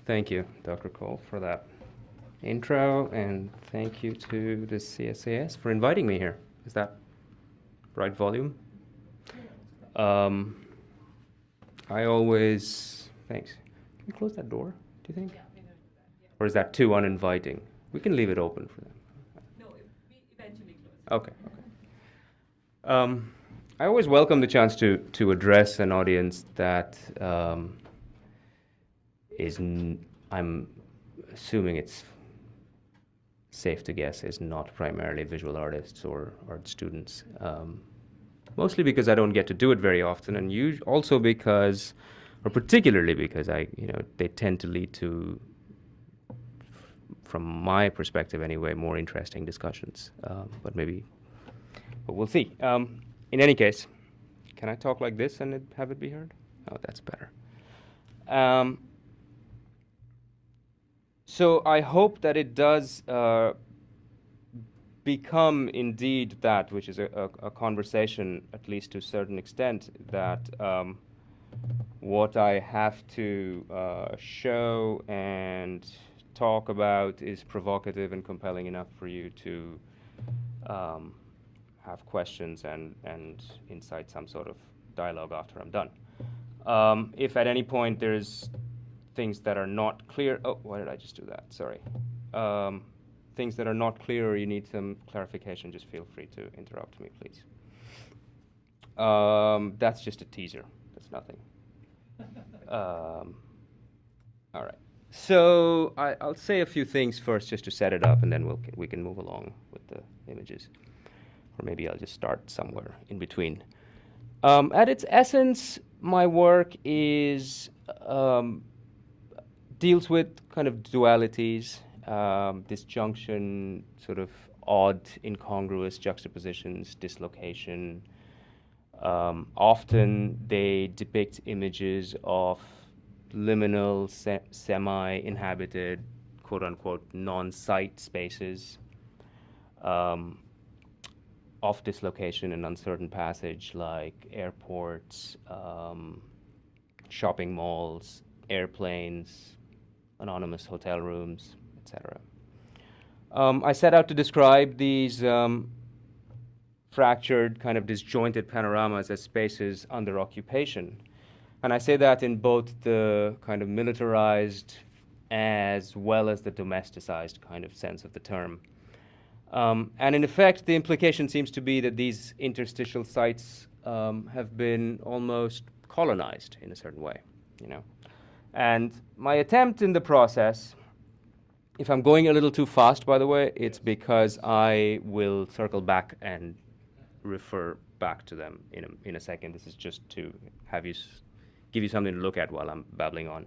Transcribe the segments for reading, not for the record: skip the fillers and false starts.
Thank you, Dr. Cole, for that intro, and thank you to the CSAS for inviting me here. Is that right volume? Um, I always... Thanks. Can we close that door, do you think? Or is that too uninviting? We can leave it open for them. No, we eventually close it. Okay. I always welcome the chance to address an audience that I'm assuming it's safe to guess, is not primarily visual artists or art students. Mostly because I don't get to do it very often, and also because, or particularly because they tend to lead to, from my perspective anyway, more interesting discussions. But we'll see. In any case, can I talk like this and have it be heard? Oh, that's better. So I hope that it does become indeed that, which is a conversation, at least to a certain extent, that what I have to show and talk about is provocative and compelling enough for you to have questions and incite some sort of dialogue after I'm done. If at any point there's things that are not clear, oh, why did I just do that? Sorry. Things that are not clear or you need some clarification, just feel free to interrupt me, please. That's just a teaser. That's nothing. All right. So I'll say a few things first just to set it up, and then we can move along with the images. Or maybe I'll just start somewhere in between. At its essence, my work deals with kind of dualities, disjunction, sort of odd, incongruous juxtapositions, dislocation. Often they depict images of liminal, semi-inhabited, quote-unquote, non-site spaces, of dislocation and uncertain passage, like airports, shopping malls, airplanes, anonymous hotel rooms, etc. I set out to describe these fractured, kind of disjointed panoramas as spaces under occupation. And I say that in both the kind of militarized as well as the domesticized kind of sense of the term. And in effect, the implication seems to be that these interstitial sites have been almost colonized in a certain way, And my attempt in the process, if I'm going a little too fast, by the way, it's because I will circle back and refer back to them in a second. This is just to give you something to look at while I'm babbling on.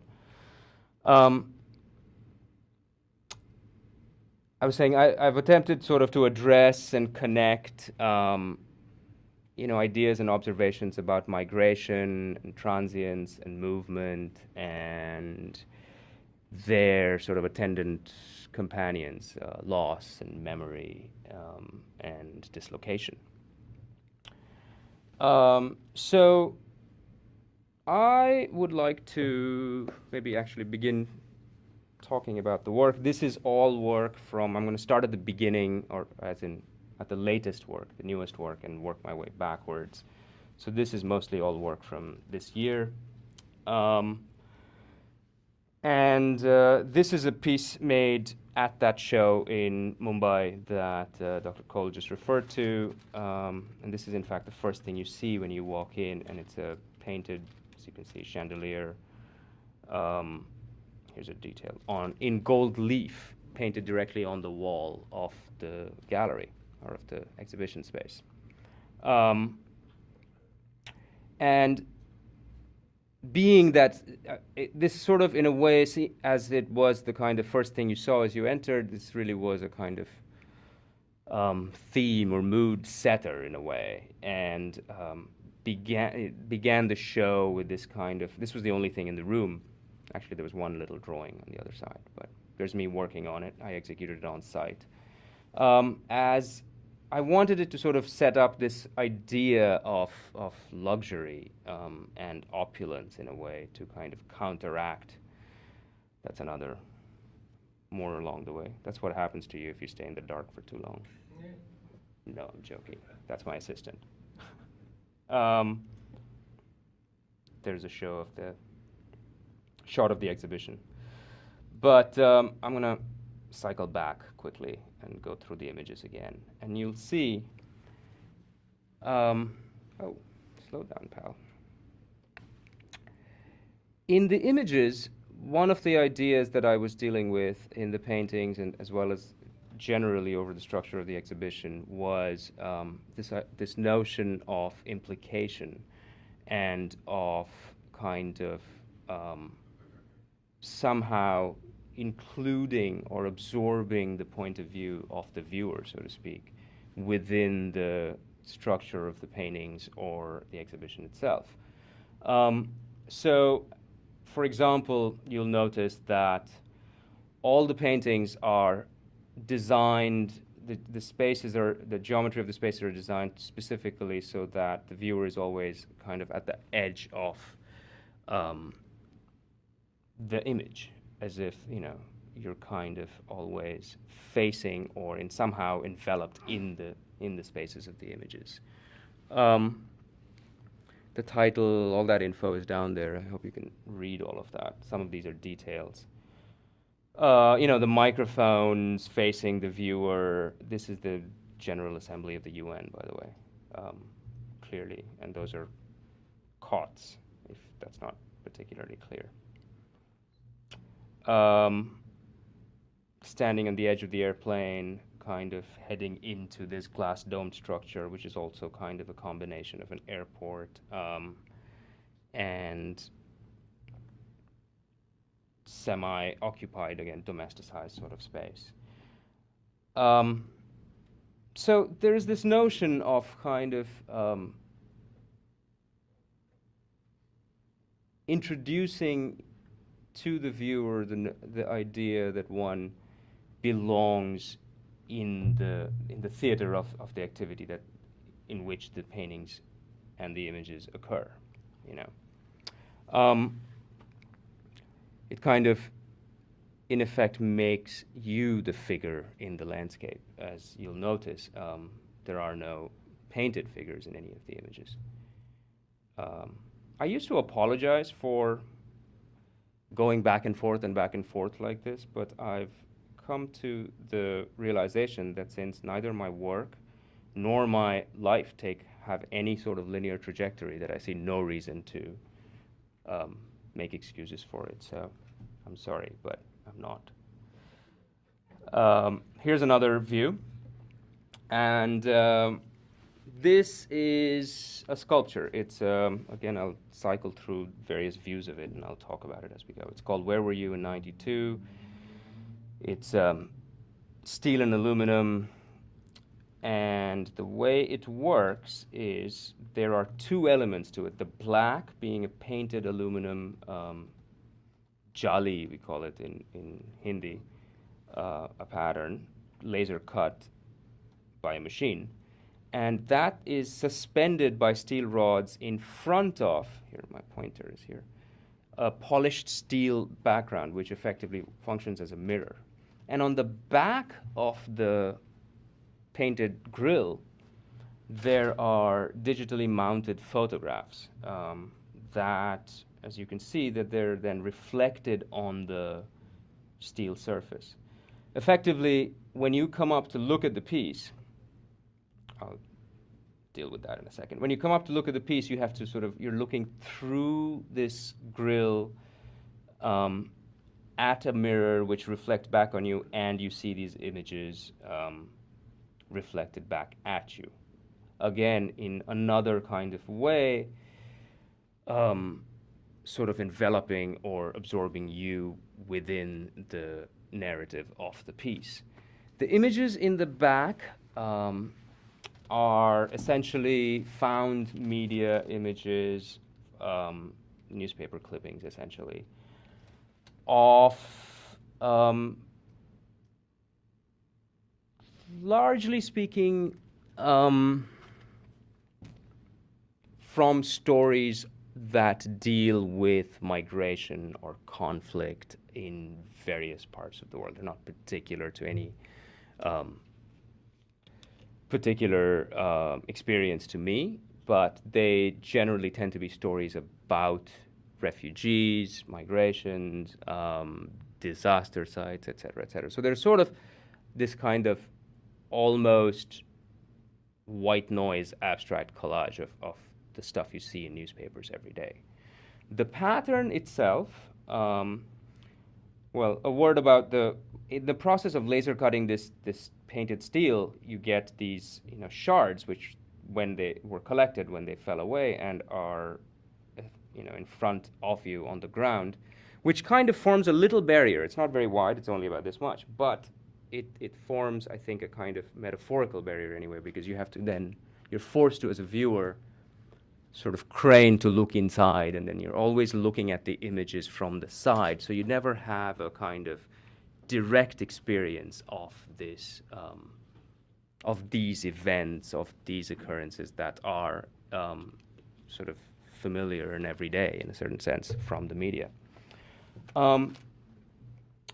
I was saying I've attempted sort of to address and connect, ideas and observations about migration and transience and movement and their sort of attendant companions, loss and memory and dislocation. So I would like to maybe actually begin talking about the work. This is all work from, I'm going to start at the beginning, or as in at the latest work, the newest work, and work my way backwards. So this is mostly all work from this year. This is a piece made at that show in Mumbai that Dr. Cole just referred to. And this is, in fact, the first thing you see when you walk in, and it's a painted, as you can see, chandelier. Here's a detail in gold leaf, painted directly on the wall of the gallery or of the exhibition space. And being that this sort of, in a way, as it was the kind of first thing you saw as you entered, this really was a kind of theme or mood setter in a way, and began the show with this kind of, this was the only thing in the room. Actually, there was one little drawing on the other side, but there's me working on it. I executed it on site. As I wanted it to sort of set up this idea of luxury and opulence in a way to kind of counteract That's another more along the way. That's what happens to you if you stay in the dark for too long. No, I'm joking. That's my assistant. um, there's a shot of the exhibition. But I'm going to cycle back quickly and go through the images again. And you'll see, oh, slow down, pal. In the images, one of the ideas that I was dealing with in the paintings, and as well as generally over the structure of the exhibition, was this notion of implication and of kind of somehow including or absorbing the point of view of the viewer, so to speak, within the structure of the paintings or the exhibition itself. So, for example, you'll notice that all the paintings are designed, the spaces are, the geometry of the spaces are designed specifically so that the viewer is always kind of at the edge of the image, as if, you know, you're kind of always facing or in somehow enveloped in the spaces of the images. The title, all that info is down there. I hope you can read all of that. Some of these are details. You know, the microphones facing the viewer. This is the General Assembly of the UN, by the way, clearly. And those are cots, if that's not particularly clear. Standing on the edge of the airplane, kind of heading into this glass domed structure, which is also kind of a combination of an airport and semi-occupied, again, domesticized sort of space. So there's this notion of kind of introducing to the viewer the idea that one belongs in the theater of the activity that in which the paintings and the images occur, you know. It kind of, in effect, makes you the figure in the landscape. As you'll notice, there are no painted figures in any of the images. I used to apologize for going back and forth like this, but I've come to the realization that since neither my work nor my life have any sort of linear trajectory, that I see no reason to make excuses for it. So I'm sorry, but I'm not. Here's another view, and this is a sculpture. It's again, I'll cycle through various views of it and I'll talk about it as we go. It's called Where Were You in '92? It's steel and aluminum, and the way it works is there are two elements to it. The black being a painted aluminum jali, we call it in Hindi, a pattern, laser cut by a machine. And that is suspended by steel rods in front of, here my pointer is here, a polished steel background, which effectively functions as a mirror. And on the back of the painted grill, there are digitally mounted photographs that, as you can see, that they're then reflected on the steel surface. Effectively, when you come up to look at the piece, I'll deal with that in a second. When you come up to look at the piece, you have to you're looking through this grill at a mirror which reflects back on you, and you see these images reflected back at you. Again, in another kind of way, sort of enveloping or absorbing you within the narrative of the piece. The images in the back are essentially found media images, newspaper clippings, essentially, of largely speaking, from stories that deal with migration or conflict in various parts of the world. They're not particular to any um, particular experience to me, but they generally tend to be stories about refugees, migrations, disaster sites, et cetera, et cetera. So there's sort of this kind of almost white noise abstract collage of the stuff you see in newspapers every day. The pattern itself, well, a word about in the process of laser cutting this painted steel, you get these shards, which when they were collected, when they fell away and are in front of you on the ground, which kind of forms a little barrier. It's not very wide; it's only about this much, but it forms, I think, a kind of metaphorical barrier anyway, because you have to then you're forced to, as a viewer, sort of crane to look inside, and then you're always looking at the images from the side, so you never have a kind of direct experience of this, of these events, of these occurrences that are sort of familiar and everyday in a certain sense from the media.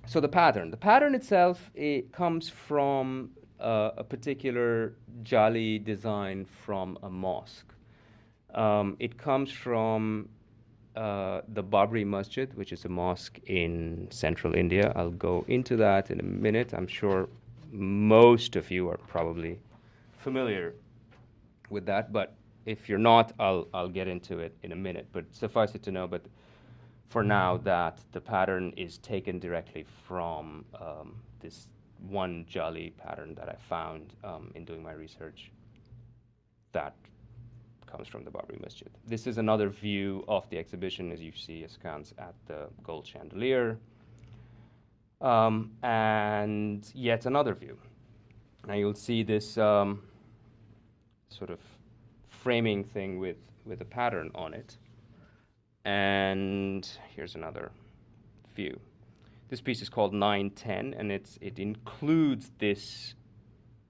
So the pattern itself, it comes from a particular jali design from a mosque. It comes from the Babri Masjid, which is a mosque in central India. I'll go into that in a minute. I'm sure most of you are probably familiar with that, but if you're not, I'll get into it in a minute. But suffice it to know, but for now, that the pattern is taken directly from this one jali pattern that I found in doing my research that comes from the Babri Masjid. This is another view of the exhibition, as you see askance at the gold chandelier. And yet another view. Now you'll see this sort of framing thing with a pattern on it. And here's another view. This piece is called 910, and it includes this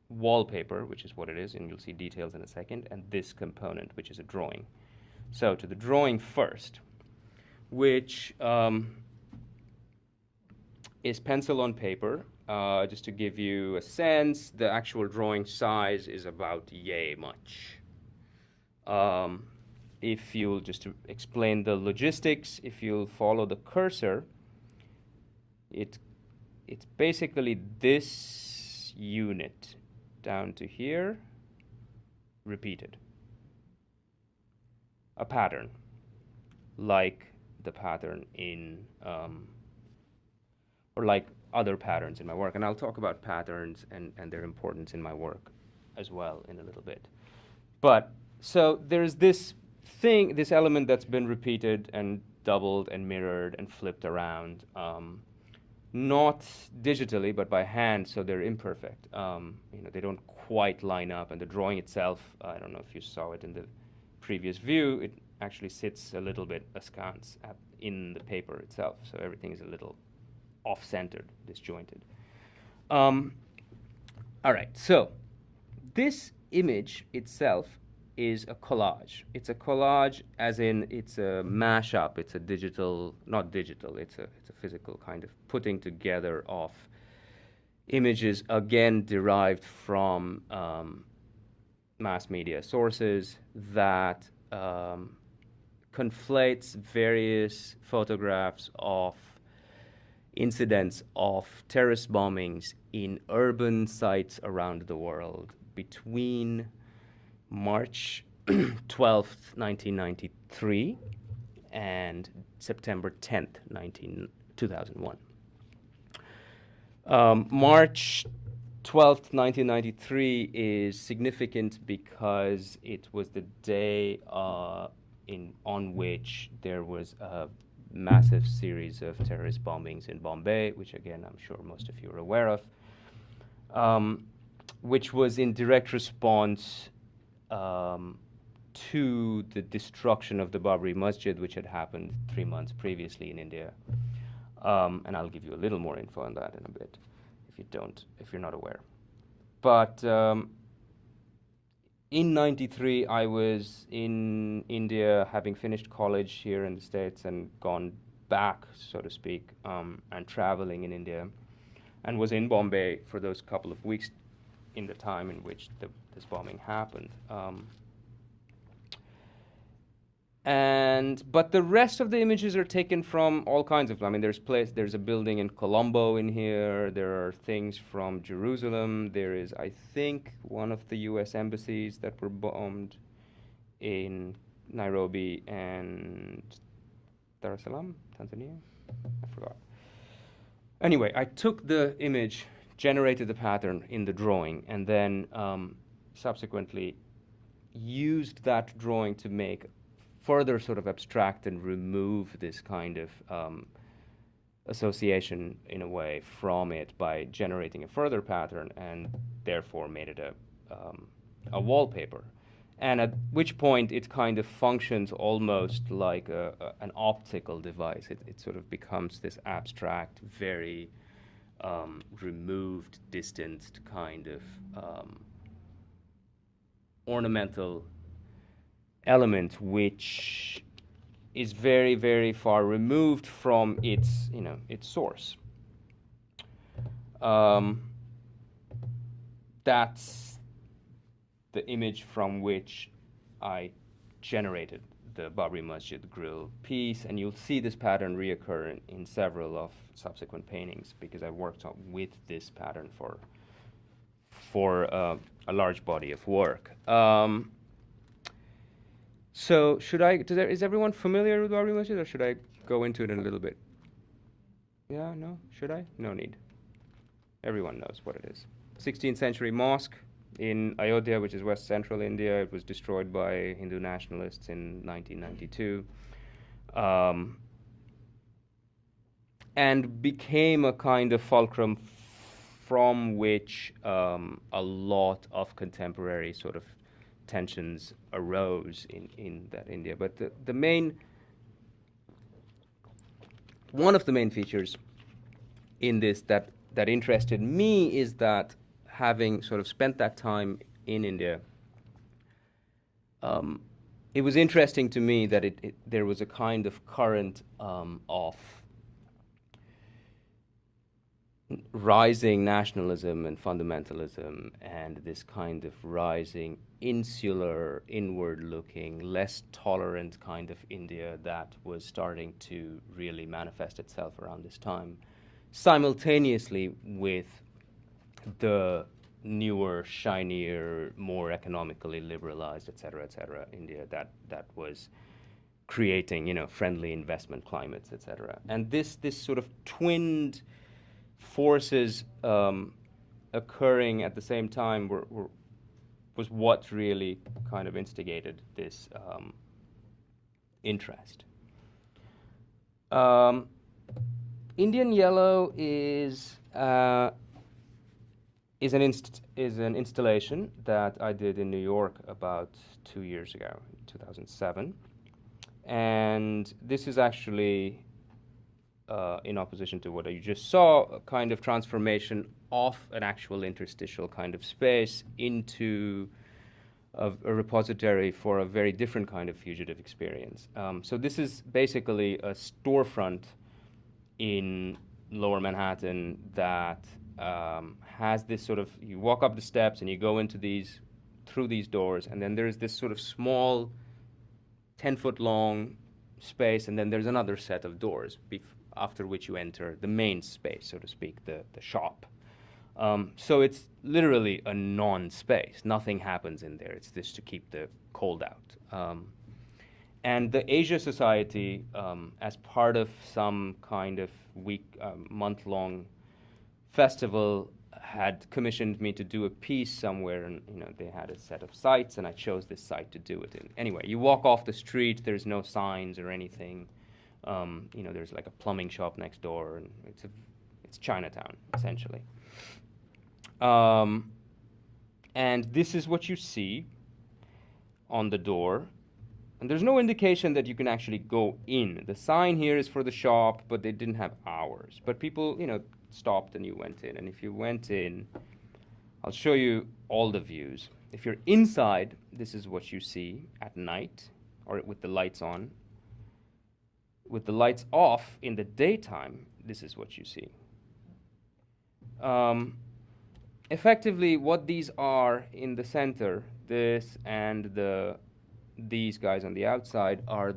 wallpaper, which is what it is, and you'll see details in a second, and this component, which is a drawing. So to the drawing first, which is pencil on paper. Just to give you a sense, the actual drawing size is about yay much. If you'll, just to explain the logistics, if you'll follow the cursor, it's basically this unit down to here, repeated. A pattern, like the pattern in, or like other patterns in my work. And I'll talk about patterns and their importance in my work as well in a little bit. But, so there's this thing, this element that's been repeated and doubled and mirrored and flipped around, not digitally, but by hand, so they're imperfect. They don't quite line up, and the drawing itself, I don't know if you saw it in the previous view, it actually sits a little bit askance in the paper itself, so everything is a little off-centered, disjointed. All right, so this image itself is a collage. It's a collage as in it's a mashup, it's a digital, not digital, it's a physical kind of putting together of images, again derived from mass media sources that conflates various photographs of incidents of terrorist bombings in urban sites around the world between March 12th, 1993 and September 10th, 2001. March 12th, 1993 is significant because it was the day on which there was a massive series of terrorist bombings in Bombay, which again I'm sure most of you are aware of, which was in direct response to the destruction of the Babri Masjid, which had happened 3 months previously in India. And I'll give you a little more info on that in a bit, if you're not aware. But in '93, I was in India, having finished college here in the States and gone back, so to speak, and traveling in India, and was in Bombay for those couple of weeks in the time in which this bombing happened. But the rest of the images are taken from all kinds of. I mean, there's a building in Colombo in here. There are things from Jerusalem. There is, I think, one of the U.S. embassies that were bombed in Nairobi and Dar es Salaam, Tanzania. I forgot. Anyway, I took the image, generated the pattern in the drawing, and then subsequently used that drawing to make further sort of abstract and remove this kind of association in a way from it by generating a further pattern, and therefore made it a wallpaper. And at which point it kind of functions almost like an optical device. It sort of becomes this abstract, very removed, distanced kind of ornamental element, which is very, very far removed from its source. That's the image from which I generated the Babri Masjid grill piece, and you'll see this pattern reoccur in several of subsequent paintings because I worked with this pattern for a large body of work. So is everyone familiar with Babri Masjid, or should I go into it in a little bit? Yeah, no? Should I? No need. Everyone knows what it is. 16th century mosque in Ayodhya, which is west central India. It was destroyed by Hindu nationalists in 1992. And became a kind of fulcrum from which a lot of contemporary sort of tensions arose in that India. But one of the main features in this that interested me is that, having sort of spent that time in India, it was interesting to me that there was a kind of current of rising nationalism and fundamentalism, and this kind of rising insular, inward-looking, less tolerant kind of India that was starting to really manifest itself around this time, simultaneously with the newer, shinier, more economically liberalized, et cetera, India that was creating, friendly investment climates, et cetera. And this sort of twinned forces occurring at the same time was what really kind of instigated this interest. Indian yellow is an installation that I did in New York about 2 years ago, 2007, and this is actually, in opposition to what you just saw, a kind of transformation of an actual interstitial kind of space into a repository for a very different kind of fugitive experience. So this is basically a storefront in Lower Manhattan that has this sort of, you walk up the steps and you go through these doors, and then there's this sort of small 10-foot long space, and then there's another set of doors after which you enter the main space, so to speak, the shop. So it's literally a non-space. Nothing happens in there. It's just to keep the cold out. And the Asia Society, as part of some kind of month-long festival, had commissioned me to do a piece somewhere, and they had a set of sites, and I chose this site to do it in. Anyway, you walk off the street. There's no signs or anything. There's like a plumbing shop next door, and it's Chinatown essentially. And this is what you see on the door. And there's no indication that you can actually go in. The sign here is for the shop, but they didn't have hours. But people, stopped and you went in. And if you went in, I'll show you all the views. If you're inside, this is what you see at night, or with the lights on, with the lights off in the daytime, this is what you see. Effectively, what these are in the center, this and these guys on the outside, are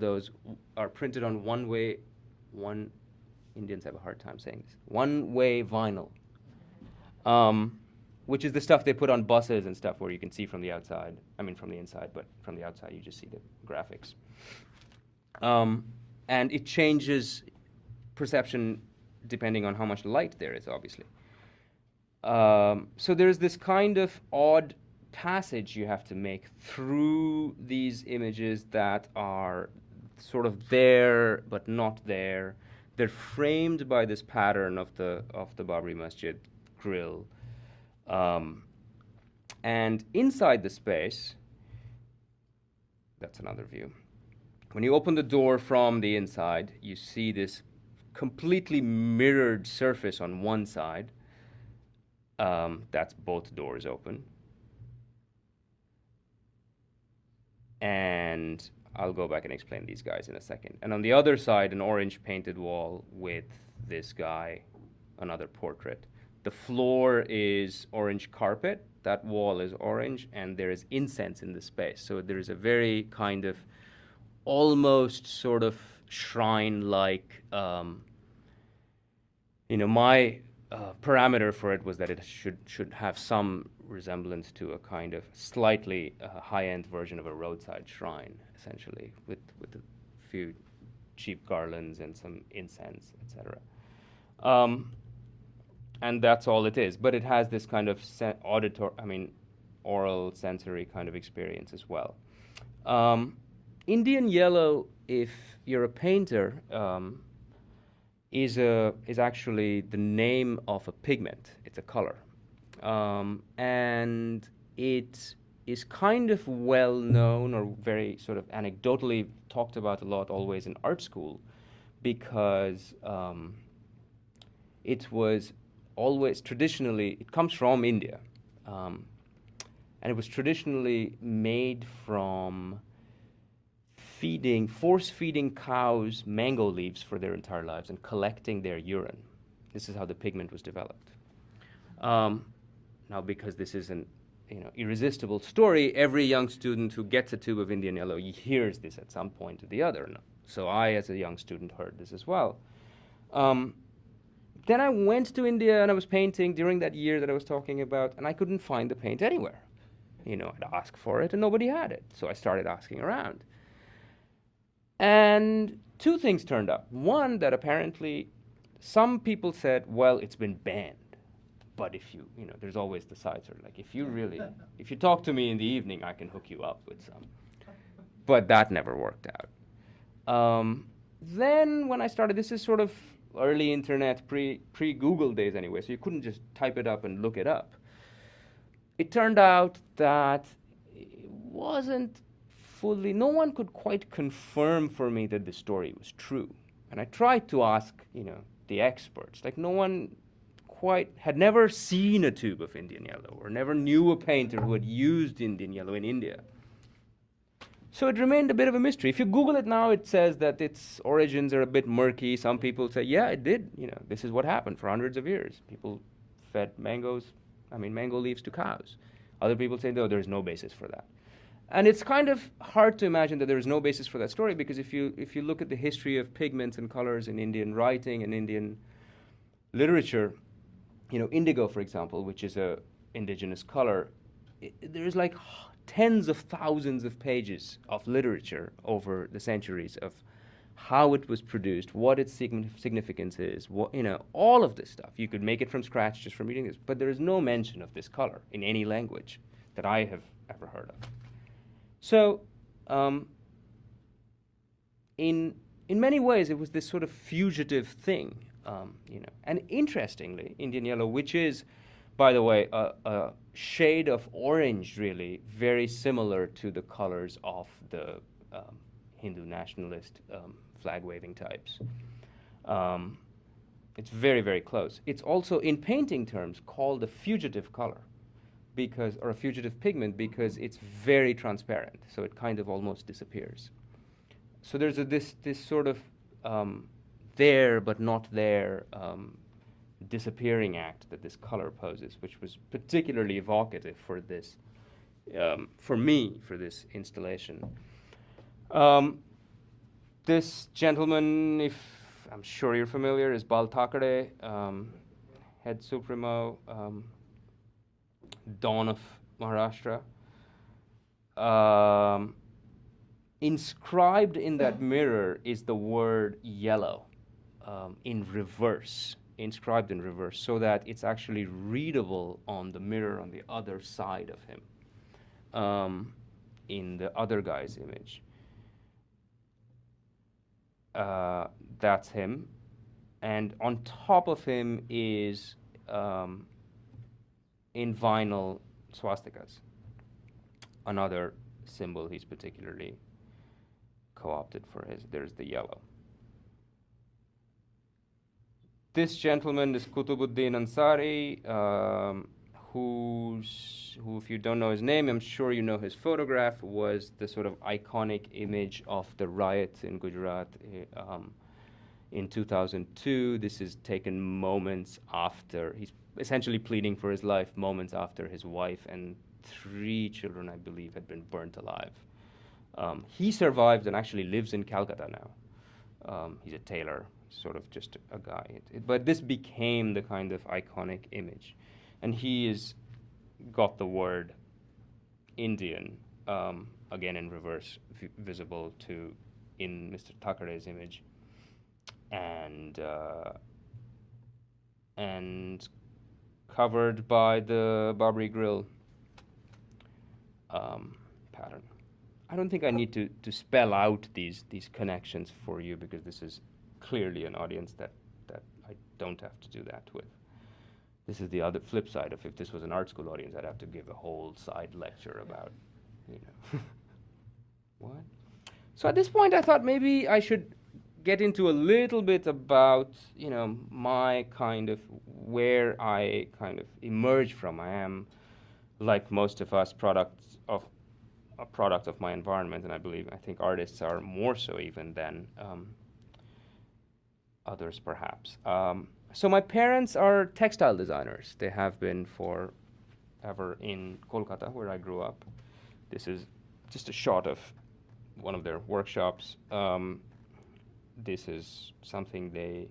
printed on Indians have a hard time saying this, one-way vinyl, which is the stuff they put on buses and stuff where you can see from the outside. I mean, from the inside, but from the outside you just see the graphics. And it changes perception depending on how much light there is, obviously. So there's this kind of odd passage you have to make through these images that are sort of there but not there. They're framed by this pattern of the Babri Masjid grill. And inside the space, that's another view. When you open the door from the inside, you see this completely mirrored surface on one side. That's both doors open. And I'll go back and explain these guys in a second. And on the other side, an orange painted wall with this guy, another portrait. The floor is orange carpet. That wall is orange, and there is incense in the space. So there is a very kind of almost sort of shrine-like, my parameter for it was that it should have some resemblance to a kind of slightly high-end version of a roadside shrine, essentially, with a few cheap garlands and some incense, etc. And that's all it is. But it has this kind of oral sensory kind of experience as well. Indian yellow, if you're a painter, is actually the name of a pigment. It's a color. And it is kind of well known or very sort of anecdotally talked about a lot always in art school because it was always traditionally, it comes from India. And it was traditionally made from force feeding cows mango leaves for their entire lives and collecting their urine. This is how the pigment was developed. Now, because this is an irresistible story, every young student who gets a tube of Indian yellow hears this at some point or the other. So I, as a young student, heard this as well. Then I went to India and I was painting during that year that I was talking about, and I couldn't find the paint anywhere. I'd ask for it and nobody had it. So I started asking around. And two things turned up. One, that apparently some people said, well, it's been banned. But if there's always the side sort of like, if you talk to me in the evening, I can hook you up with some. But that never worked out. Then when I started, this is sort of early internet, pre-Google days anyway, so you couldn't just type it up and look it up. It turned out that it wasn't fully, no one could quite confirm for me that the story was true. And I tried to ask, the experts. Like no one had never seen a tube of Indian yellow or never knew a painter who had used Indian yellow in India. So it remained a bit of a mystery. If you Google it now, it says that its origins are a bit murky. Some people say, yeah, it did. This is what happened for hundreds of years. People fed mango leaves to cows. Other people say, no, there's no basis for that. And it's kind of hard to imagine that there is no basis for that story because if you look at the history of pigments and colors in Indian writing and Indian literature, indigo, for example, which is a indigenous color, there's like tens of thousands of pages of literature over the centuries of how it was produced, what its significance is, all of this stuff. You could make it from scratch just from reading this, but there is no mention of this color in any language that I have ever heard of. So, in many ways, it was this sort of fugitive thing, And interestingly, Indian yellow, which is, by the way, a shade of orange, really, very similar to the colors of the Hindu nationalist flag-waving types. It's very, very close. It's also, in painting terms, called a fugitive color. Or a fugitive pigment because it's very transparent, so it kind of almost disappears. So there's this sort of there but not there disappearing act that this color poses, which was particularly evocative for this, for me, for this installation. This gentleman, if I'm sure you're familiar, is Bal Thackeray, head supremo, Dawn of Maharashtra. Inscribed in that mirror is the word yellow in reverse, inscribed in reverse, so that it's actually readable on the mirror on the other side of him, in the other guy's image. That's him. And on top of him is, in vinyl, swastikas, another symbol he's particularly co-opted for his. There's the yellow. This gentleman is Kutubuddin Ansari, who, if you don't know his name, I'm sure you know his photograph, was the sort of iconic image of the riot in Gujarat in 2002. This is taken moments after, he's essentially pleading for his life, moments after his wife and 3 children, I believe, had been burnt alive. He survived and actually lives in Calcutta now. He's a tailor, sort of just a guy. But this became the kind of iconic image. And he is got the word Indian, again in reverse, visible in Mr. Thackeray's image. And covered by the Barbary grill pattern. I don't think I need to spell out these connections for you, because this is clearly an audience that I don't have to do that with. This is the other flip side of, if this was an art school audience, I'd have to give a whole side lecture about, what? So at this point, I thought maybe I should get into a little bit about, my kind of, where I kind of emerge from. I am, like most of us, a product of my environment, and I think artists are more so even than others, perhaps. So my parents are textile designers. They have been forever in Kolkata, where I grew up. This is just a shot of one of their workshops. This is something they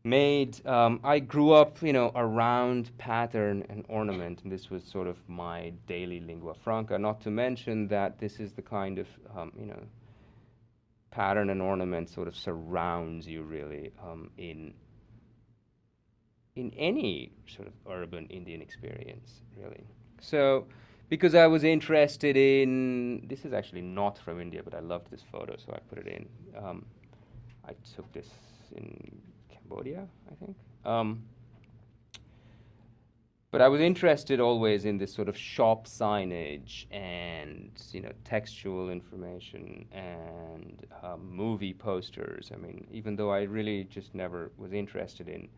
made. I grew up, around pattern and ornament, and this was sort of my daily lingua franca, not to mention that this is the kind of, pattern and ornament sort of surrounds you really in any sort of urban Indian experience, really. So, because I was interested in, this is actually not from India, but I loved this photo, so I put it in. I took this in Cambodia, I think. But I was interested always in this sort of shop signage and, textual information and movie posters. I mean, even though I really just never was interested in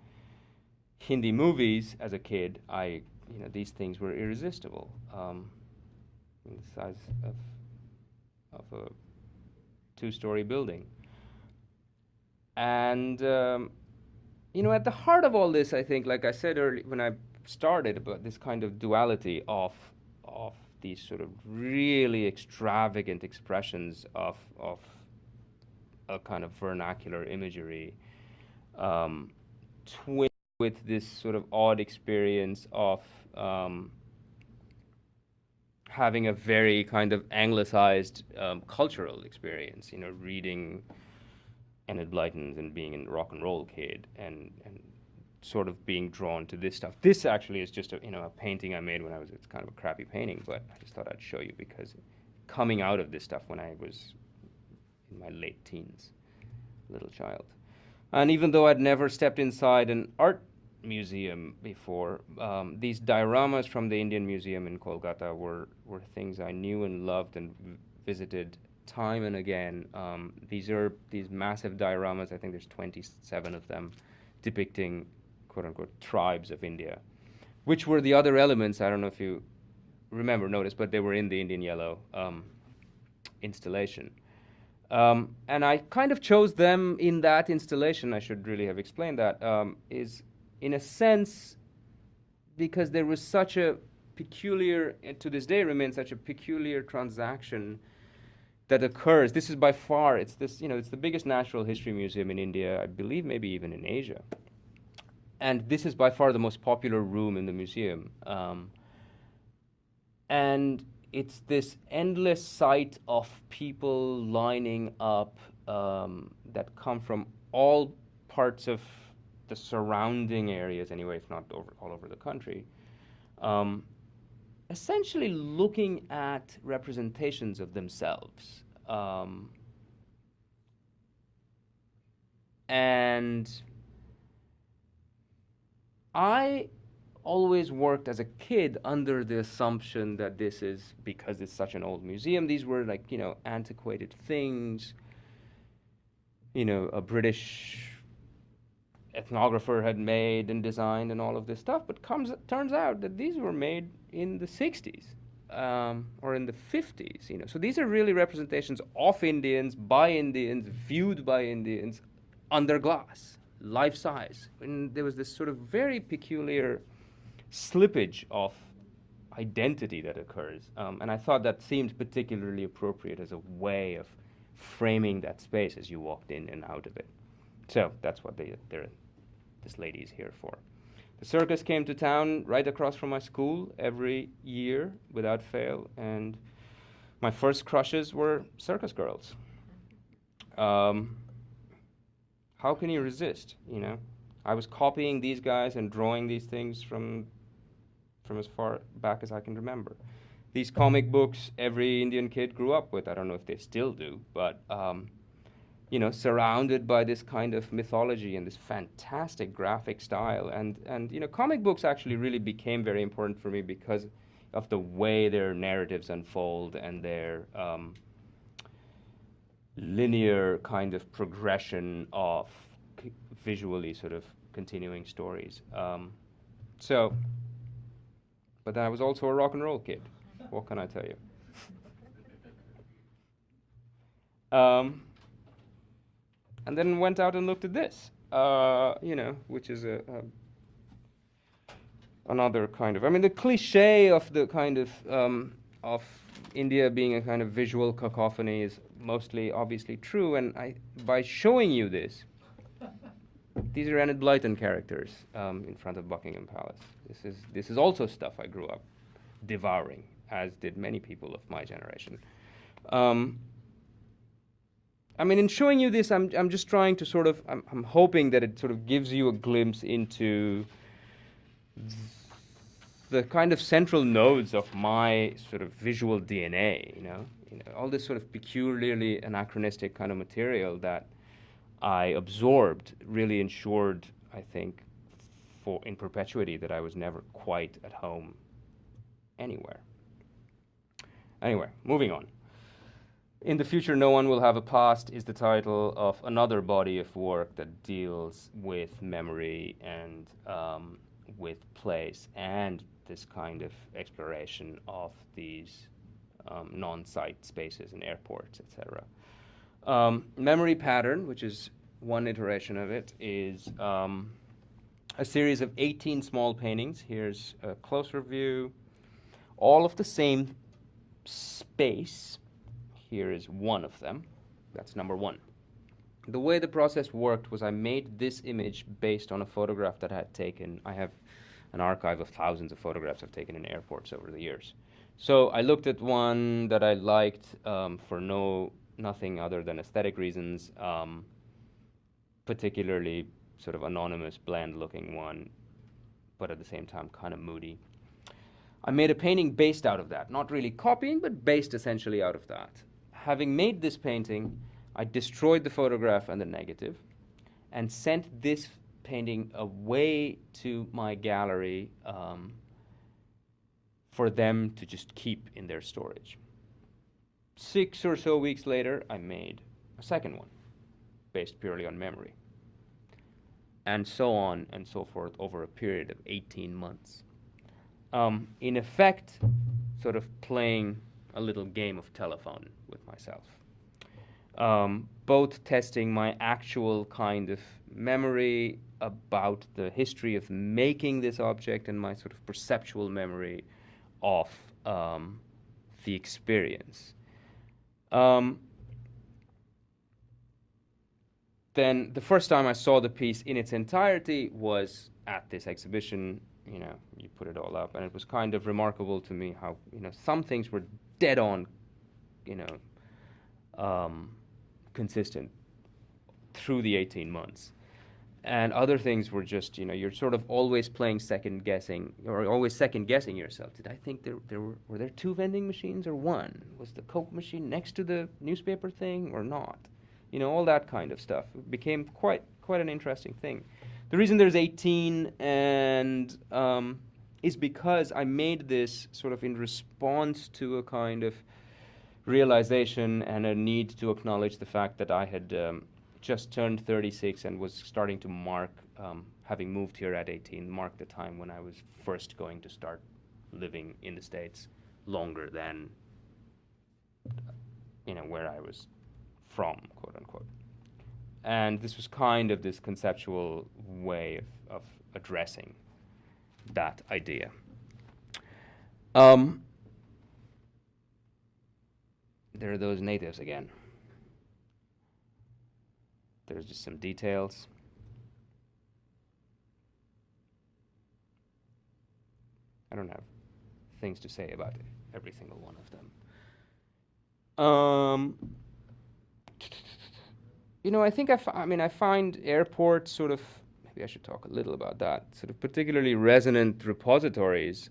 Hindi movies as a kid, these things were irresistible. In the size of a 2-story building. And, at the heart of all this, I think, like I said earlier when I started, about this kind of duality of these sort of really extravagant expressions of a kind of vernacular imagery, twinned with this sort of odd experience of having a very kind of anglicized cultural experience, reading Enid Blyton and being a rock and roll kid and sort of being drawn to this stuff. This actually is just a painting I made when it's kind of a crappy painting, but I just thought I'd show you, because coming out of this stuff when I was in my late teens, little child. And even though I'd never stepped inside an art museum before, these dioramas from the Indian Museum in Kolkata were things I knew and loved and visited time and again. These are these massive dioramas. I think there's 27 of them, depicting quote-unquote tribes of India, which were the other elements. I don't know if you notice, but they were in the Indian Yellow installation. And I kind of chose them in that installation. I should really have explained that. Is in a sense because there was such a peculiar, and to this day remains such a peculiar transaction that occurs. This is by far, it's this, it's the biggest natural history museum in India, I believe, maybe even in Asia. And this is by far the most popular room in the museum. And it's this endless sight of people lining up that come from all parts of the surrounding areas, anyway, if not all over the country, essentially looking at representations of themselves. And I always worked as a kid under the assumption that this is, because it's such an old museum, these were like, antiquated things, a British ethnographer had made and designed and all of this stuff, but turns out that these were made in the 60s or in the 50s. So these are really representations of Indians, by Indians, viewed by Indians, under glass, life size. And there was this sort of very peculiar slippage of identity that occurs. And I thought that seemed particularly appropriate as a way of framing that space as you walked in and out of it. So that's what this lady is here for. The circus came to town right across from my school every year without fail, and my first crushes were circus girls. How can you resist, I was copying these guys and drawing these things from as far back as I can remember. These comic books every Indian kid grew up with, I don't know if they still do, but surrounded by this kind of mythology and this fantastic graphic style. And comic books actually really became very important for me because of the way their narratives unfold and their linear kind of progression of visually sort of continuing stories. But then I was also a rock and roll kid. What can I tell you? And then went out and looked at this, which is another kind of, the cliche of the kind of India being a kind of visual cacophony is mostly obviously true. And by showing you this, these are Enid Blyton characters in front of Buckingham Palace. This is also stuff I grew up devouring, as did many people of my generation. In showing you this, I'm just trying to sort of, I'm hoping that it sort of gives you a glimpse into the kind of central nodes of my sort of visual DNA, all this sort of peculiarly anachronistic kind of material that I absorbed really ensured, I think, in perpetuity that I was never quite at home anywhere. Anyway, moving on. In the Future, No One Will Have a Past is the title of another body of work that deals with memory and with place and this kind of exploration of these non-site spaces and airports, etc. Memory Pattern, which is one iteration of it, is a series of 18 small paintings. Here's a closer view. All of the same space. Here is one of them. That's number one. The way the process worked was I made this image based on a photograph that I had taken. I have an archive of thousands of photographs I've taken in airports over the years. So I looked at one that I liked for nothing other than aesthetic reasons, particularly sort of anonymous, bland-looking one, but at the same time kind of moody. I made a painting based out of that, not really copying, but based essentially out of that. Having made this painting, I destroyed the photograph and the negative and sent this painting away to my gallery for them to just keep in their storage. 6 or so weeks later, I made a second one based purely on memory. And so on and so forth over a period of 18 months. In effect, sort of playing a little game of telephone with myself. both testing my actual kind of memory about the history of making this object and my sort of perceptual memory of the experience. Then the first time I saw the piece in its entirety was at this exhibition. You know, you put it all up, and it was kind of remarkable to me how, you know, some things were dead on, you know, consistent through the 18 months. And other things were just, you know, you're sort of always playing second guessing, or always second guessing yourself. Did I think were there two vending machines or one? Was the Coke machine next to the newspaper thing or not? You know, all that kind of stuff. It became quite an interesting thing. The reason there's 18 and is because I made this sort of in response to a kind of realization and a need to acknowledge the fact that I had just turned 36 and was starting to mark, having moved here at 18, mark the time when I was first going to start living in the States longer than, you know, where I was from, quote unquote. And this was kind of this conceptual way of addressing that idea. There are those natives again. There's just some details. I don't have things to say about every single one of them. You know, I think I find airports sort of, maybe I should talk a little about that, sort of particularly resonant repositories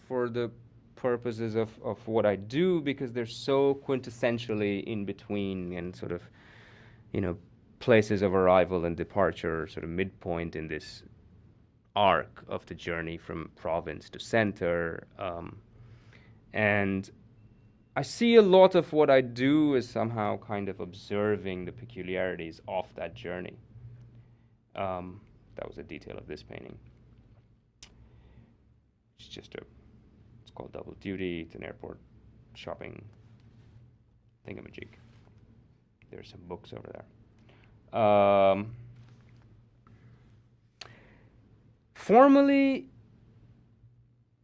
for the purposes of what I do, because they're so quintessentially in between and sort of, you know, places of arrival and departure, sort of midpoint in this arc of the journey from province to center. And I see a lot of what I do as somehow kind of observing the peculiarities of that journey. That was a detail of this painting. It's just it's called Double Duty. It's an airport shopping thingamajig. There's some books over there. Formally,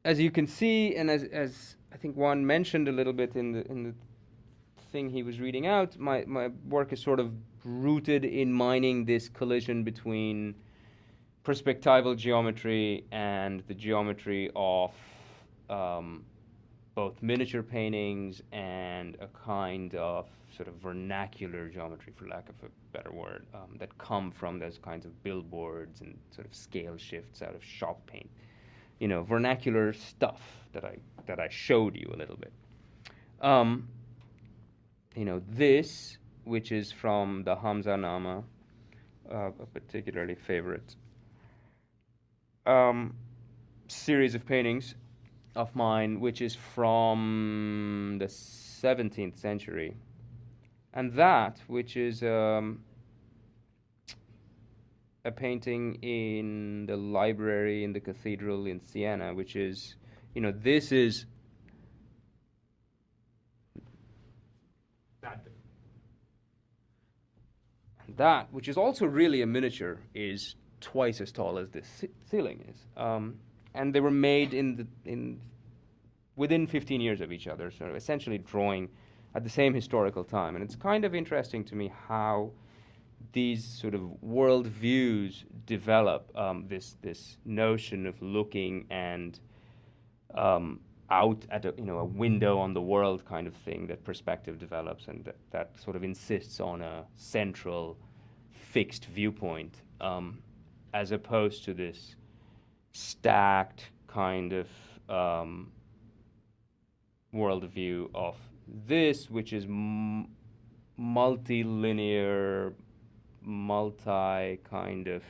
as you can see, and as I think Juan mentioned a little bit in the thing he was reading out, my work is sort of rooted in mining this collision between perspectival geometry and the geometry of both miniature paintings and a kind of sort of vernacular geometry, for lack of a better word, that come from those kinds of billboards and sort of scale shifts out of shop paint. You know, vernacular stuff that I showed you a little bit. You know, this, which is from the Hamza Nama, a particularly favorite series of paintings of mine, which is from the 17th century. And that, which is a painting in the library in the cathedral in Siena, which is, you know, this is that big. And that, which is also really a miniature, is twice as tall as this ceiling is. And they were made within 15 years of each other, so essentially drawing at the same historical time. And it's kind of interesting to me how these sort of world views develop, this notion of looking and out at a window on the world kind of thing, that perspective develops, and that sort of insists on a central fixed viewpoint, as opposed to this stacked kind of worldview of this, which is multilinear, multi kind of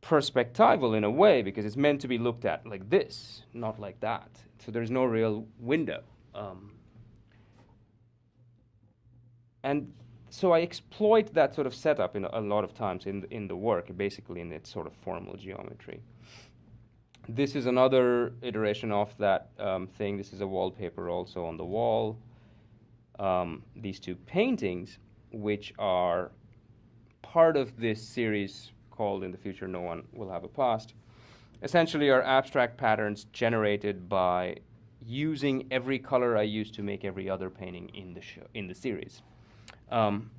perspectival in a way, because it's meant to be looked at like this, not like that. So there's no real window. And so I exploit that sort of setup in a lot of times in the work, basically in its sort of formal geometry. This is another iteration of that thing. This is a wallpaper also on the wall. these two paintings, which are part of this series called In the Future No One Will Have a Past, essentially are abstract patterns generated by using every color I used to make every other painting in the series.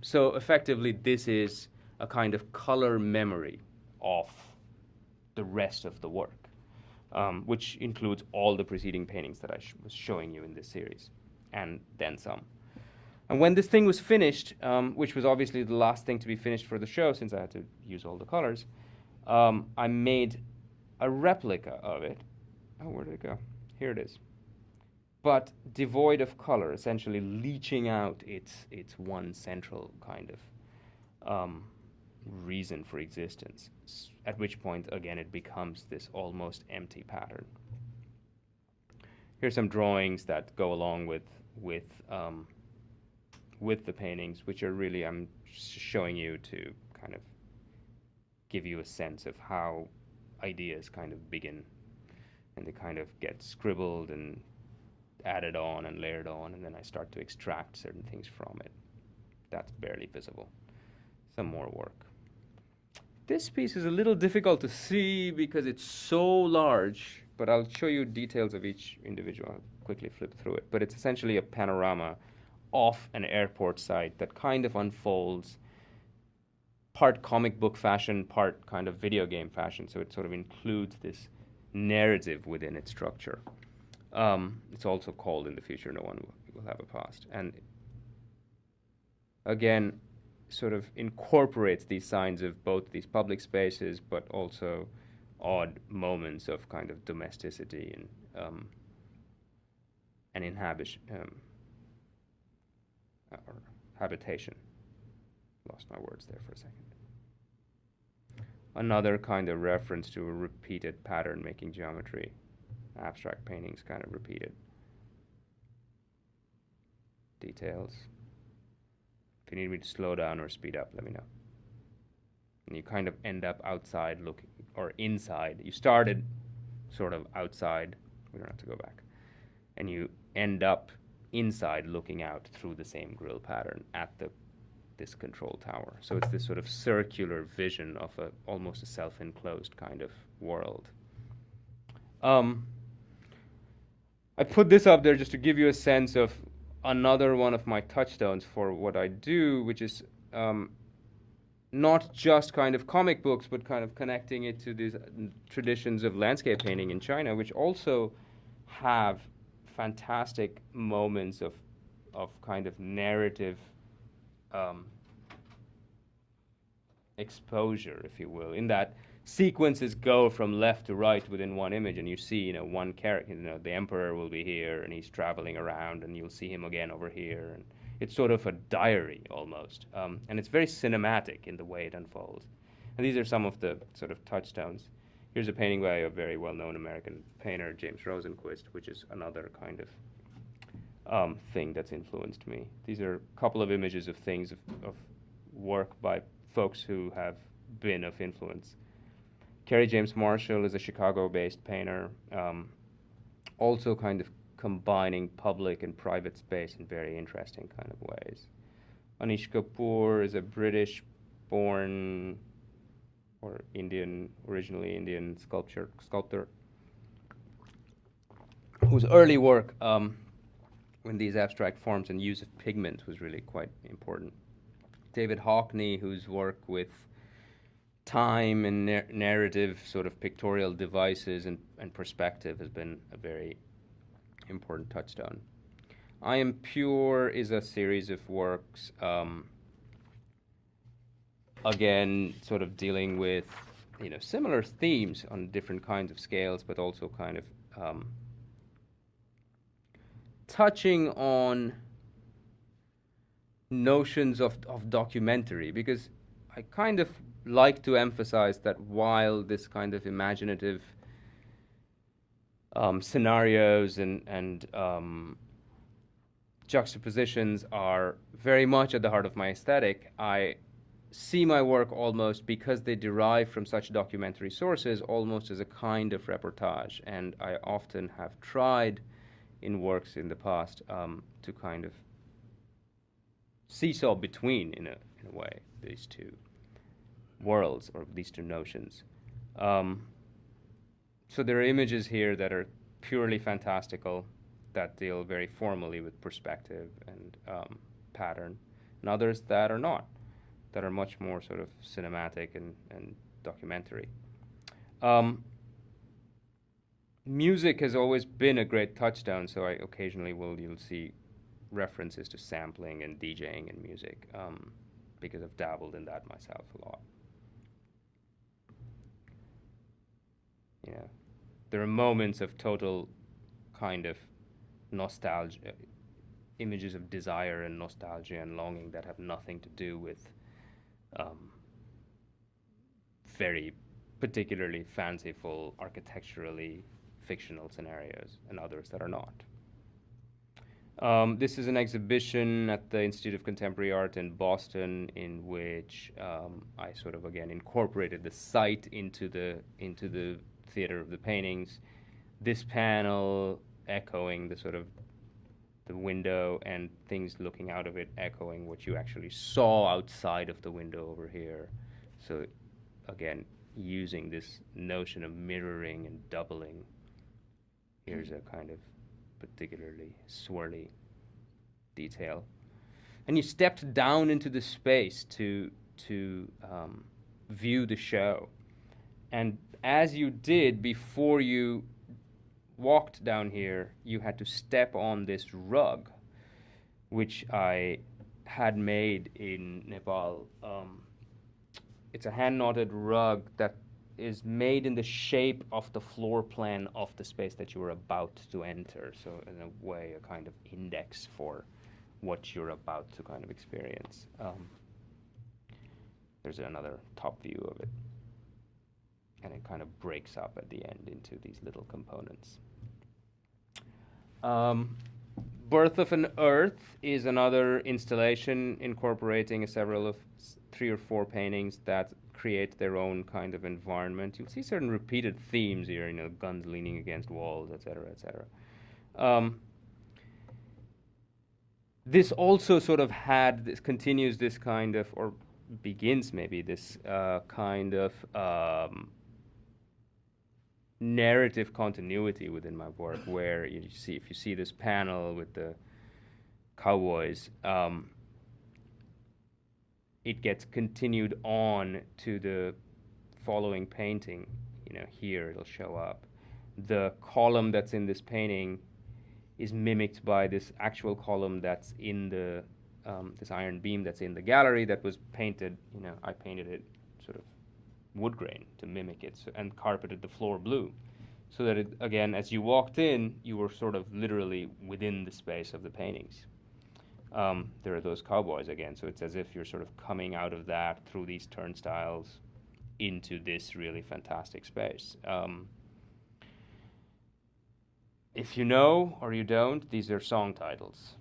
So effectively, this is a kind of color memory of the rest of the work, which includes all the preceding paintings that I was showing you in this series, and then some. And when this thing was finished, which was obviously the last thing to be finished for the show since I had to use all the colors, I made a replica of it. Oh, where did it go? Here it is. But devoid of color, essentially leaching out its one central kind of reason for existence, at which point, again, it becomes this almost empty pattern. Here's some drawings that go along with the paintings, which are really, I'm showing you to kind of give you a sense of how ideas kind of begin, and they kind of get scribbled and added on and layered on, and then I start to extract certain things from it. That's barely visible. Some more work. This piece is a little difficult to see because it's so large, but I'll show you details of each individual. I'll quickly flip through it. But it's essentially a panorama off an airport site that kind of unfolds part comic book fashion, part kind of video game fashion. So it sort of includes this narrative within its structure. It's also called In the Future No One Will Have a Past. And again, sort of incorporates these signs of both these public spaces, but also odd moments of kind of domesticity and or habitation. Lost my words there for a second. Another kind of reference to a repeated pattern making geometry. Abstract paintings kind of repeated. Details. If you need me to slow down or speed up, let me know. And you kind of end up outside looking, or inside. You started sort of outside. We don't have to go back. And you end up inside looking out through the same grill pattern at this control tower. So it's this sort of circular vision of almost a self-enclosed kind of world. I put this up there just to give you a sense of another one of my touchstones for what I do, which is not just kind of comic books, but kind of connecting it to these traditions of landscape painting in China, which also have fantastic moments of kind of narrative exposure, if you will, in that sequences go from left to right within one image, and you see, one character, the emperor will be here, and he's traveling around, and you'll see him again over here, and it's sort of a diary almost, and it's very cinematic in the way it unfolds. And these are some of the sort of touchstones. Here's a painting by a very well-known American painter, James Rosenquist, which is another kind of thing that's influenced me. These are a couple of images of things of work by folks who have been of influence. Kerry James Marshall is a Chicago-based painter, also kind of combining public and private space in very interesting kind of ways. Anish Kapoor is a British-born or originally Indian sculptor, whose early work in these abstract forms and use of pigment was really quite important. David Hockney, whose work with time and narrative sort of pictorial devices and perspective has been a very important touchstone. I Am Pure is a series of works, again, sort of dealing with, similar themes on different kinds of scales, but also kind of touching on notions of documentary, because I kind of like to emphasize that while this kind of imaginative scenarios and juxtapositions are very much at the heart of my aesthetic, I see my work almost, because they derive from such documentary sources, almost as a kind of reportage. And I often have tried in works in the past to kind of seesaw between, in a way, these two worlds or these two notions. Um, so there are images here that are purely fantastical, that deal very formally with perspective and pattern, and others that are not, that are much more sort of cinematic and documentary. Um, Music has always been a great touchdown, so I occasionally you'll see references to sampling and DJing in music, because I've dabbled in that myself a lot. You know, there are moments of total kind of nostalgia, images of desire and nostalgia and longing that have nothing to do with um, very particularly fanciful, architecturally fictional scenarios, and others that are not. This is an exhibition at the Institute of Contemporary Art in Boston, in which I sort of again incorporated the site into the theater of the paintings. This panel echoing the sort of the window, and things looking out of it echoing what you actually saw outside of the window over here. So again, using this notion of mirroring and doubling. Here's a kind of particularly swirly detail. And you stepped down into the space to view the show. And as you did, before you walked down here, you had to step on this rug, which I had made in Nepal. It's a hand-knotted rug that is made in the shape of the floor plan of the space that you are about to enter. So in a way, a kind of index for what you're about to kind of experience. There's another top view of it. And it kind of breaks up at the end into these little components. Birth of an Earth is another installation incorporating several of 3 or 4 paintings that create their own kind of environment. You'll see certain repeated themes here, you know, guns leaning against walls, etc., etc. This also sort of continues this kind of, or begins maybe this kind of narrative continuity within my work, where if you see this panel with the cowboys, it gets continued on to the following painting. You know, here it'll show up. The column that's in this painting is mimicked by this actual column that's in the this iron beam that's in the gallery that was painted. You know, I painted it sort of wood grain to mimic it, and carpeted the floor blue, so that it, again, as you walked in, you were sort of literally within the space of the paintings. There are those cowboys again, so it's as if you're sort of coming out of that through these turnstiles into this really fantastic space. If you know or you don't, these are song titles.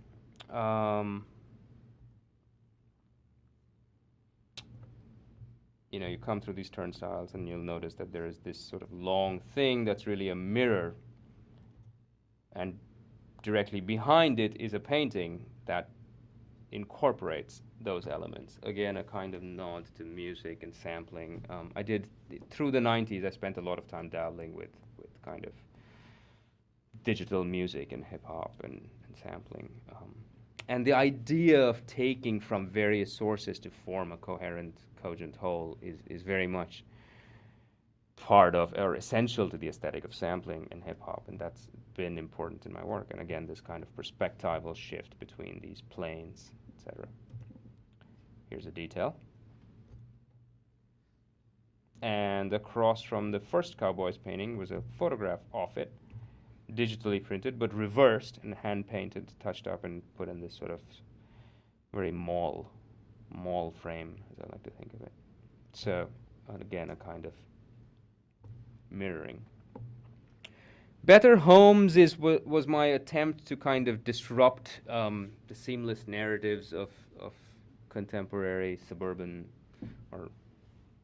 You know, you come through these turnstiles and you'll notice that there is this sort of long thing that's really a mirror, and directly behind it is a painting that incorporates those elements. Again, a kind of nod to music and sampling. I did, through the 90s, I spent a lot of time dabbling with kind of digital music and hip-hop and sampling. And the idea of taking from various sources to form a coherent, cogent whole is very much part of, or essential to, the aesthetic of sampling and hip-hop, and that's been important in my work. And again, this kind of perspectival shift between these planes, etc. Here's a detail. And across from the first Cowboys painting was a photograph of it, digitally printed, but reversed and hand-painted, touched up, and put in this sort of very mall frame, as I like to think of it. So, again, a kind of mirroring. Better Homes was my attempt to kind of disrupt the seamless narratives of contemporary suburban, or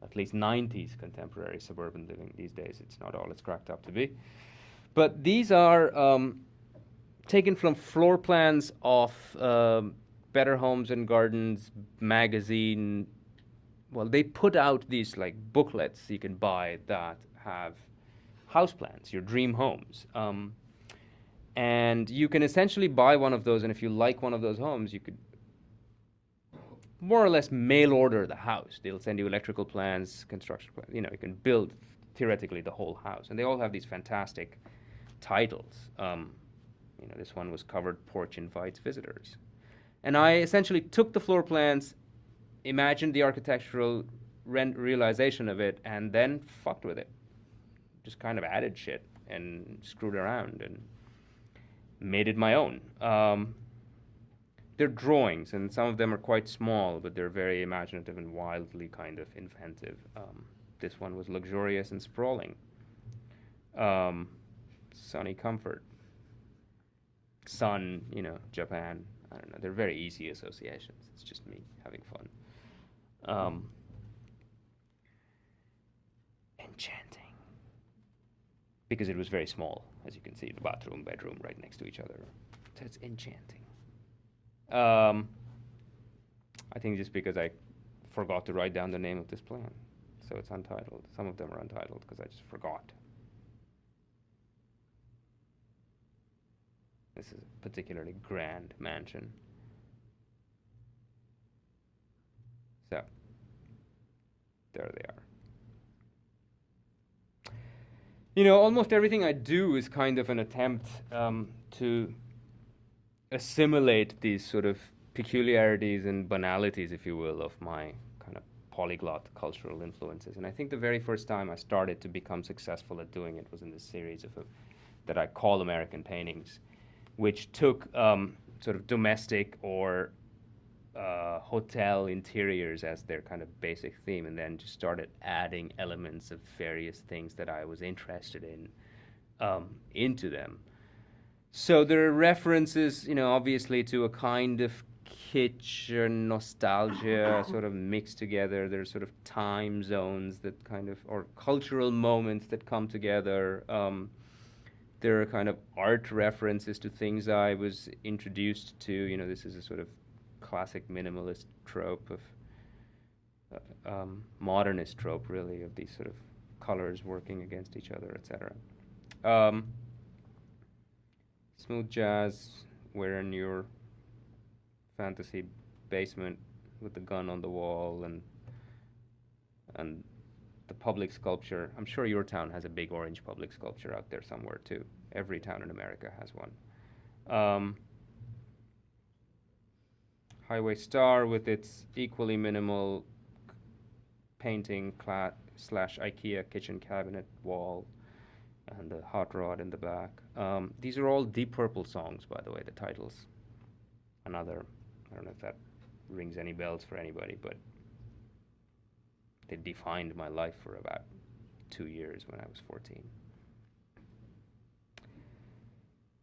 at least 90s contemporary suburban living these days. It's not all it's cracked up to be. But these are taken from floor plans of Better Homes and Gardens magazine, well, they put out these like booklets you can buy that have house plans, your dream homes. And you can essentially buy one of those, and if you like one of those homes, you could more or less mail order the house. They'll send you electrical plans, construction plans. You know, you can build theoretically the whole house, and they all have these fantastic titles. You know, this one was Covered Porch Invites Visitors. And I essentially took the floor plans, imagined the architectural realization of it, and then fucked with it. Just kind of added shit and screwed around and made it my own. They're drawings, and some of them are quite small, but they're very imaginative and wildly kind of inventive. This one was luxurious and sprawling. Sunny comfort. Sun, you know, Japan. I don't know. They're very easy associations. It's just me having fun. Enchanting. Because it was very small, as you can see, the bathroom, bedroom right next to each other. So it's enchanting. I think just because I forgot to write down the name of this plan. So it's untitled. Some of them are untitled because I just forgot. This is a particularly grand mansion. So, there they are. You know, almost everything I do is kind of an attempt to assimilate these sort of peculiarities and banalities, if you will, of my kind of polyglot cultural influences. And I think the very first time I started to become successful at doing it was in this series of that I call American Paintings, which took sort of domestic or hotel interiors as their kind of basic theme, and then just started adding elements of various things that I was interested in into them. So there are references, you know, obviously to a kind of kitsch or nostalgia sort of mixed together. There's sort of time zones that kind of, or cultural moments that come together. There are kind of art references to things I was introduced to. You know, this is a sort of classic minimalist trope of modernist trope, really, of these sort of colors working against each other, etc. Smooth jazz, we're in your fantasy basement with the gun on the wall and the public sculpture. I'm sure your town has a big orange public sculpture out there somewhere too. Every town in America has one. Highway Star with its equally minimal painting slash IKEA kitchen cabinet wall and the hot rod in the back. These are all Deep Purple songs, by the way, the titles. Another, I don't know if that rings any bells for anybody, but they defined my life for about 2 years when I was 14.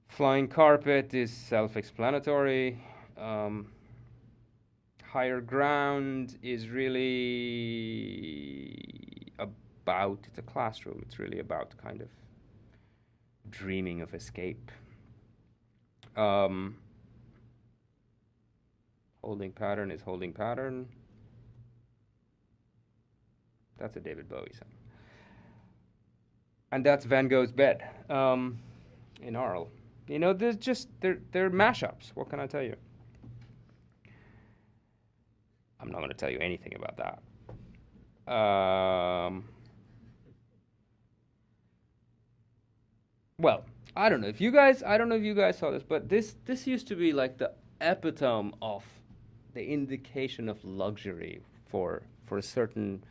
Flying Carpet is self-explanatory. Higher Ground is really about, it's a classroom, it's really about kind of dreaming of escape. Holding Pattern is Holding Pattern. That's a David Bowie song. And that's Van Gogh's Bed in Arles. You know, there's just, they're mashups. What can I tell you? I'm not going to tell you anything about that. Well, I don't know if you guys saw this, but this used to be like the epitome of the indication of luxury for a certain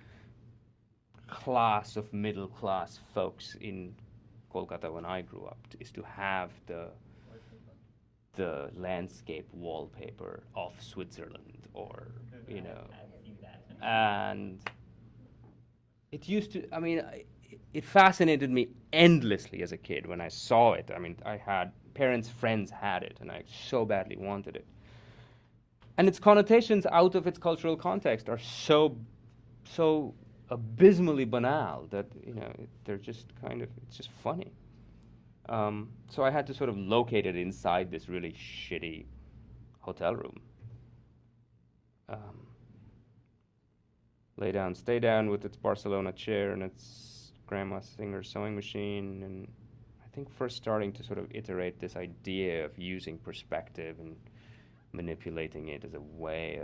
class of middle class folks in Kolkata when I grew up, is to have the landscape wallpaper of Switzerland, or you know, and it used to, I mean, it fascinated me endlessly as a kid when I saw it. I mean, I had parents' friends had it, and I so badly wanted it. And its connotations out of its cultural context are so abysmally banal that, you know, they're just kind of, it's just funny. So I had to sort of locate it inside this really shitty hotel room. Lay Down, Stay Down with its Barcelona chair and its Grandma Singer sewing machine, and I think first starting to sort of iterate this idea of using perspective and manipulating it as a way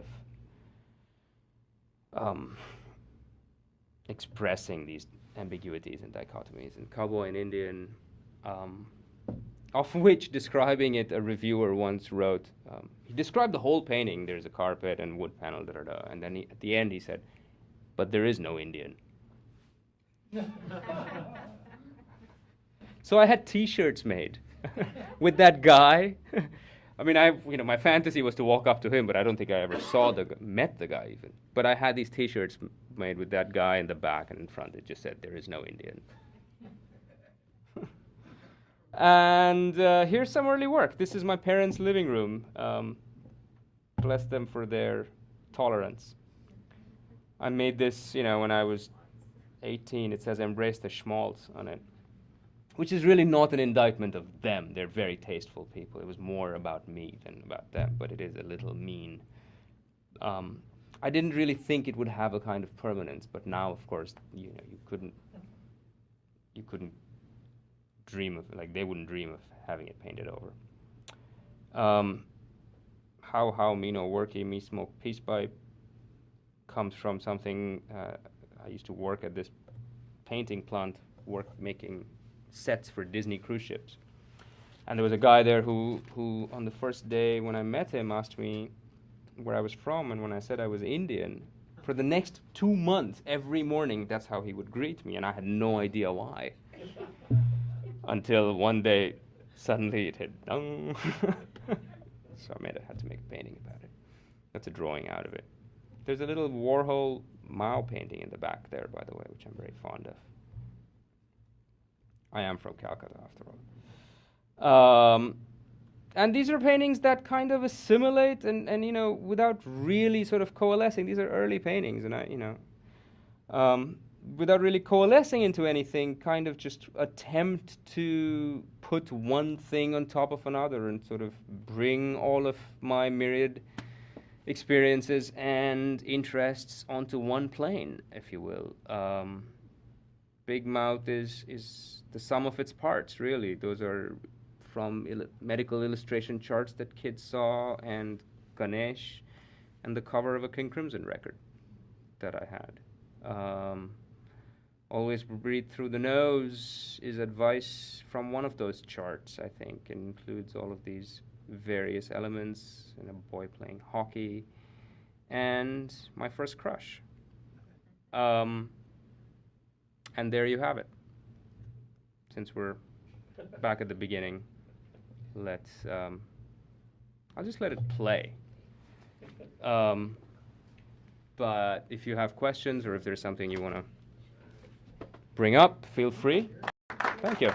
of expressing these ambiguities and dichotomies. And Cowboy and Indian, of which, describing it, a reviewer once wrote, he described the whole painting, there's a carpet and wood panel, and then at the end he said, but there is no Indian. So I had T-shirts made with that guy. I mean, my fantasy was to walk up to him, but I don't think I ever met the guy even. But I had these T-shirts made with that guy in the back, and in front it just said, "There is no Indian." And here's some early work. This is my parents' living room. Bless them for their tolerance. I made this, when I was 18. It says "Embrace the Schmaltz" on it, which is really not an indictment of them. They're very tasteful people. It was more about me than about them, but it is a little mean. I didn't really think it would have a kind of permanence, but now, of course, you couldn't dream of, like, they wouldn't dream of having it painted over. How me no worky, me smoke peace pipe comes from something. I used to work at this painting plant, making sets for Disney cruise ships. And there was a guy there who on the first day when I met him asked me where I was from, and when I said I was Indian, for the next 2 months, every morning, that's how he would greet me, and I had no idea why. Until one day, suddenly it hit dung. So I had to make a painting about it. That's a drawing out of it. There's a little Warhol Mao painting in the back there, by the way, which I'm very fond of. I am from Calcutta, after all. And these are paintings that kind of assimilate and without really sort of coalescing. These are early paintings, and without really coalescing into anything, kind of just attempt to put one thing on top of another and sort of bring all of my myriad experiences and interests onto one plane, if you will. Big Mouth is the sum of its parts, really. Those are from medical illustration charts that kids saw, and Ganesh, and the cover of a King Crimson record that I had. Always breathe through the nose is advice from one of those charts, I think. It includes all of these various elements, and a boy playing hockey, and my first crush. And there you have it. Since we're back at the beginning, I'll just let it play. But if you have questions, or if there's something you want to bring up, feel free. Thank you.